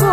Ku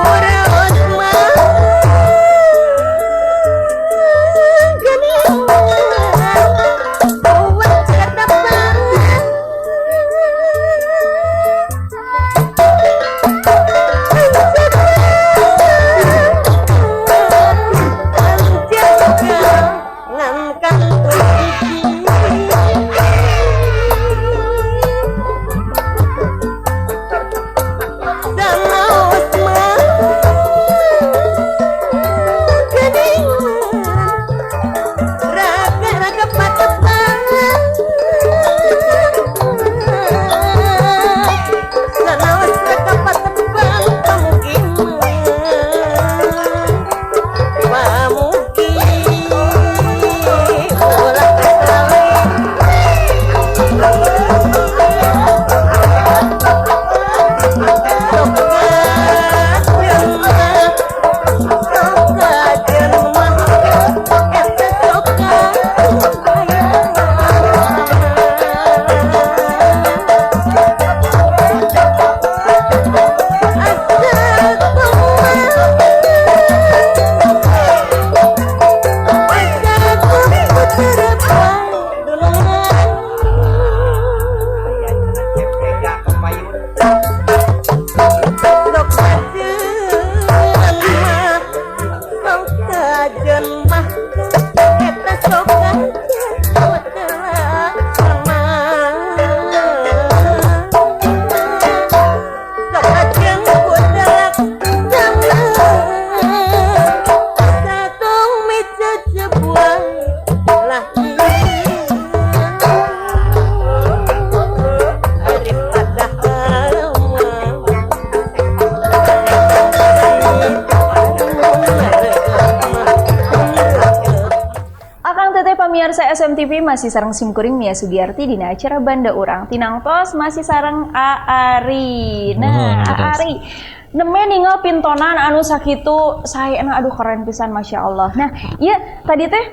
Pemirsa SMTV masih sareng simkuring Mia Sugiarti dina acara Banda Urang Tinang tos masih sareng Aari. Nah, Aari neme ninggal pintonan anu sakitu saeuna aduh keren pisan Masya Allah. Nah, iya tadi teh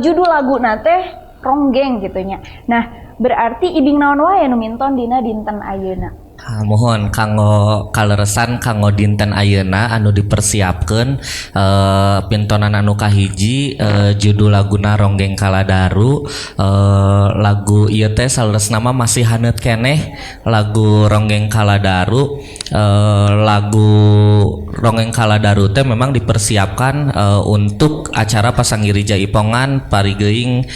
judul lagu teh ronggeng gitunya. Nah, berarti ibing naon wae nu minton dina dinten ayeuna. Mohon kanggo kaleresan kanggo dinten ayeuna anu dipersiapkeun pintonan anu kahiji judul laguna Ronggeng Kaladaru. Lagu ieu teh saleresna mah masih haneut keneh lagu Ronggeng Kaladaru. Lagu Ronggeng Kaladaru teh memang dipersiapkan untuk acara Pasanggiri Jaipongan parigeuing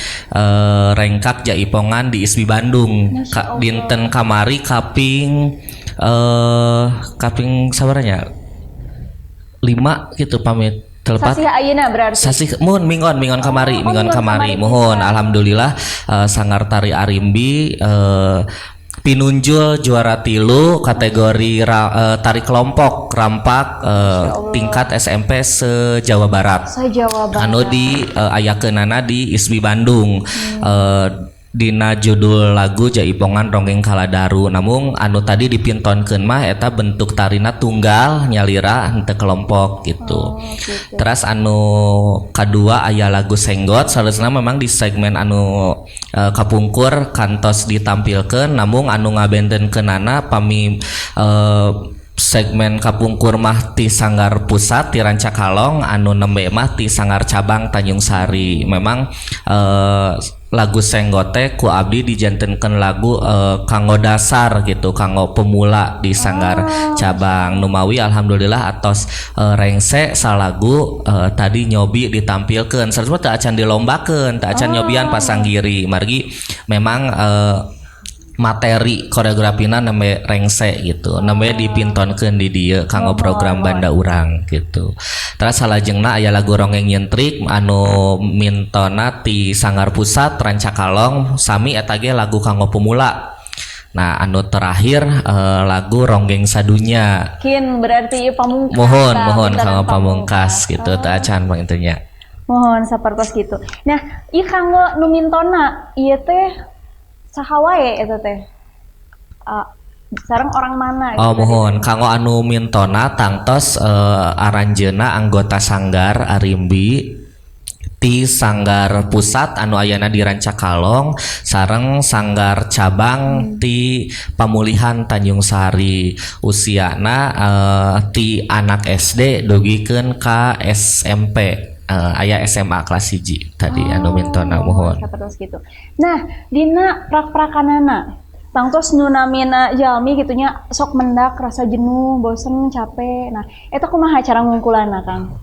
rengkak Jaipongan di ISBI Bandung dinten kamari kaping sabaranya 5 gitu pamit telepat sasih ayeuna berarti sasih mingon kamari mohon alhamdulillah sangar tari Arimbi pinunjul juara 3 kategori tari kelompok rampak tingkat SMP se-Jawa Barat. Anu di ayakeunana di ISBI Bandung. Dina judul lagu Jaipongan Ronggeng Kaladaru, namun anu tadi dipintonkeun mah eta bentuk tarina tunggal nyalira henteu kelompok gitu. Gitu. Terus anu kadua aya lagu Senggot, saresna memang di segmen anu kapungkur kantos ditampilkeun, namun anu ngabentenkeunana pami segmen kapungkur mah ti Sanggar Pusat ti Rancakalong, anu nembe mah ti Sanggar Cabang Tanjung Sari. Memang lagu Senggote ku abdi dijantenkeun lagu kanggo dasar gitu, kanggo pemula di Sanggar Cabang. Numawi alhamdulillah atos rengse salagu tadi nyobi ditampilkeun. Saresna teu acan dilombakeun, teu acan nyobian pasanggiri. Margi memang materi koreografina nembe rengse gitu, nembe dipintonkeun di dieu kanggo program Banda Urang gitu. Terus salajengna aya lagu Ronggeng Nyentrik anu mintona ti Sanggar Pusat Rancakalong, sami eta ge lagu kanggo pemula. Nah, anu terakhir lagu Ronggeng Sadunya. Kin berarti pamungkas. Mohon kanggo pamungkas gitu, teu acan mah intinya. Mohon sapertos gitu. Nah, ieu kanggo nu mintona ieu teh saha wae eta teh sareng orang mana gitu. Mohon kanggo anu mintona tangtos aranjeuna anggota Sanggar Arimbi ti Sanggar Pusat anu ayana di Rancakalong sareng Sanggar Cabang ti Pamulihan Tanjung Sari. Usiana ti anak SD dugikeun ka SMP. Aya SMA kelas 1 tadi anu mintona mohon. Gitu. Nah, dina prak-prakanana tangtos nu namina jalmi gitunya sok mendak rasa jenuh, bosen, capek. Nah, eta kumaha cara ngungkulana, Kang?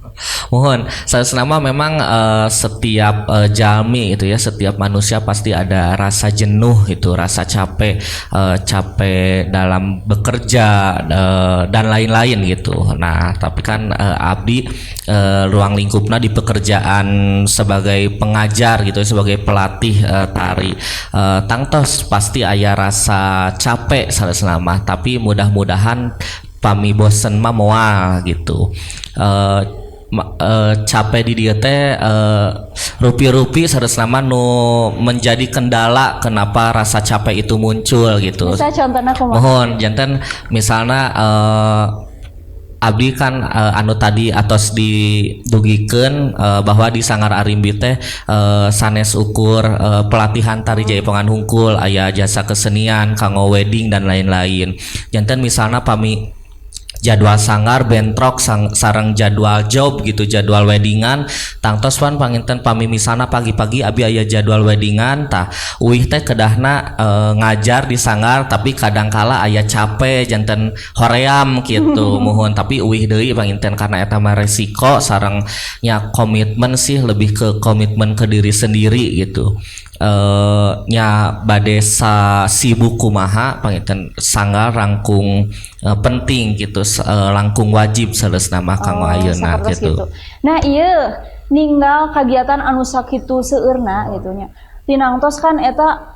Mohon, saya nama memang setiap jalmi itu ya, setiap manusia pasti ada rasa jenuh itu, rasa capek, capek dalam bekerja dan lain-lain gitu. Nah, tapi kan abdi ruang lingkupnya di pekerjaan sebagai pengajar gitu, sebagai pelatih tari. Tangtos pasti aya rasa capek selama, tapi mudah-mudahan pami bosen mah moal gitu. Capek di dia teh rupi-rupi saresna nu menjadi kendala kenapa rasa capek itu muncul gitu. Bisa contohnya kumaha? Mohon janten misalnya abdi kan anu tadi atos didugikeun bahwa di Sanggar Arimbi teh sanes ukur pelatihan tari Jaipongan Hungkul, aya jasa kesenian, kanggo wedding dan lain-lain. Janten misalnya pami jadwal sanggar bentrok sareng jadwal job gitu, jadwal weddingan tangtos pan panginten pami misalna pagi-pagi abi aya jadwal weddingan tah uih teh kedahna ngajar di sanggar tapi kadangkala aya capek janten hoream gitu mohon tapi uih deui panginten karena eta mah resiko sareng nya komitmen sih lebih ke komitmen ke diri sendiri gitu. Nya badesa sibuk kumaha panginten sanggar rangkung penting gitu, langkung wajib saresna mah kanggo ayeuna gitu. Nah iya ninggal kegiatan anu sakitu seueurna gitu nya tinangtos kan eta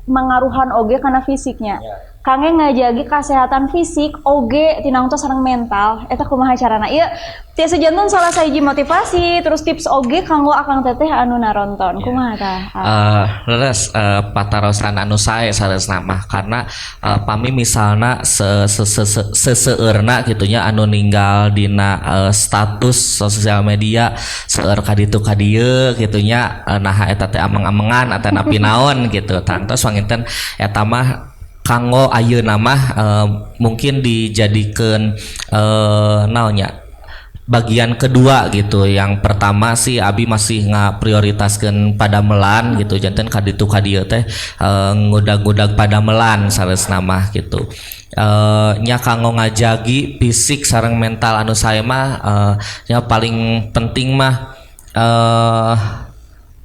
mangaruhan oge kana fisiknya kange ngajagi kesehatan fisik oge tinangtos sareng mental eta kumaha carana ieu tiasa janten salah sahiji motivasi terus tips oge kanggo akang teteh anu naronton kumaha tah leres patarosan anu sae saresna mah karena pami misalna seseueurna gitunya anu ninggal dina status sosial media seueur kaditu kadieu gitunya nah eta teh ameng-amengan atau napi naon gitu tangtos wanginten eta mah kanggo ayeuna mah mungkin dijadikan naonnya bagian kedua gitu. Yang pertama sih abi masih ngaprioritaskeun padamelan gitu janten kaditu kadieu teh ngudag-ngudag padamelan saresna mah gitu. Nya kanggo ngajagi fisik sareng mental anu sae mah nya paling penting mah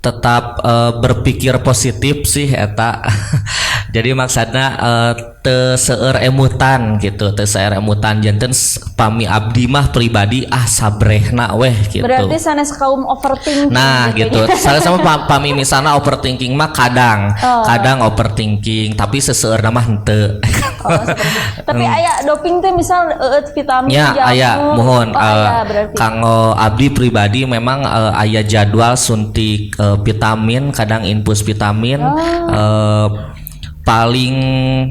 tetap berpikir positif sih eta. Jadi maksudnya teu seueur emutan gitu, teu seueur emutan janten pami abdi mah pribadi sabrehna weh gitu. Berarti sanes kaum overthinking. Nah gitu. Salah sama pami misalnya overthinking mah kadang overthinking tapi seseueurna mah henteu. Tapi aya doping teh misal vitamin ya aya mohon kanggo abdi pribadi memang aya jadwal suntik vitamin kadang infus vitamin paling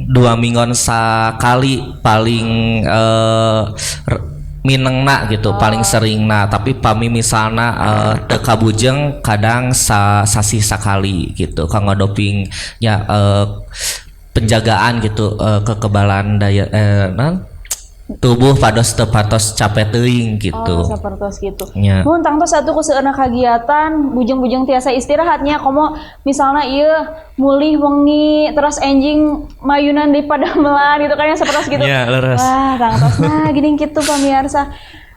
2 mingguan sekali paling minengna gitu paling seringna tapi pami misalna teu kabujeng kadang sasih sakali gitu kanggo dopingnya penjagaan gitu kekebalan daya tubuh pados tepatos capek teuing gitu. Sapertos gitu. Ya. Mun tangtos satu ku seueurna kagiatan bujeng-bujeng tiasa istirahatnya komo misalna ieu mulih wengi terus enjing mayunan di padamelan gitu kan yang sapertos gitu. Ya, leres. Wah, tangtosna gini kitu pamirsa.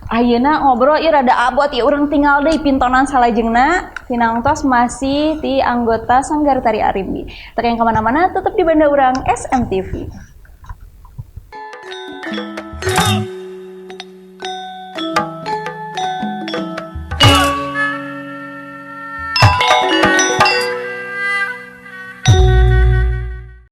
Ayeuna ngobrol ieu rada abot ieu urang tinggal deui pintonan salajengna tinangtos masih ti anggota Sanggar Tari Arimbi. Teu yang kemana-mana tetep di banda urang SMTV.